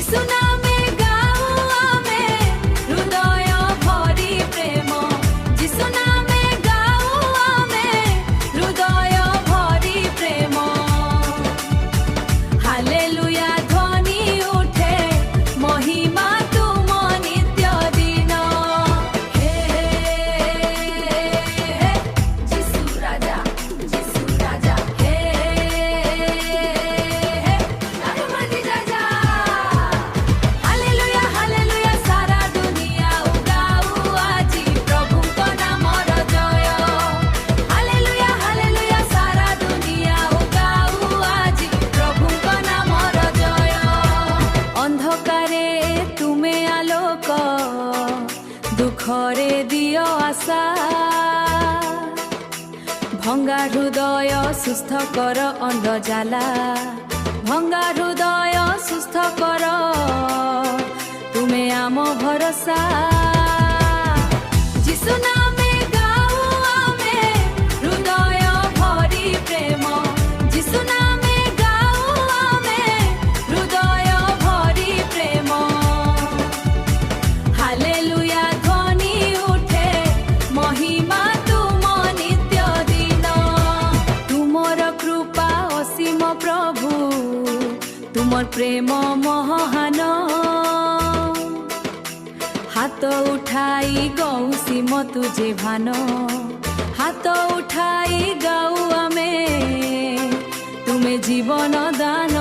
যিশু নামে গাও আমি হৃদয় ভরি প্রেম যিশু নামে গাও আমি হৃদয় ভরি প্রেম হালেলুয়া ধ্বনি উঠে মহিমা তুম নিত্য দিন হে যিশু রাজা হে নামে রাজা হালেলুয়া হালেলুয়া সারা দুনিয়া উগাও আজি প্রভুଙ୍କ নামର জয় হালেলুয়া হালেলুয়া সারা দুনিয়া উগাও আজি প্রভুଙ୍କ নামର জয় অন্ধকারে তুমে আলোক দুঃখরে দিও আশা ভঙ্গা হৃদয় সুস্থ কর অন্ধ জ্বালা ভঙ্গা হৃদয় সুস্থ কর তুমে আম ভরসা যিশু নামে গাও আমি হৃদয় ভরি প্রেম যিশু নামে গাও আমি হৃদয় ভরি প্রেম হালেলুয়া ধ্বনি উঠে মহিমা তুম নিত্য দিন তুমর কৃপা অসীম প্রভু তুমর প্রেম মহান হাত উঠাই গৌ সিম তুজে ভান হাত উঠাই গাও আমি তুমে জীবন দান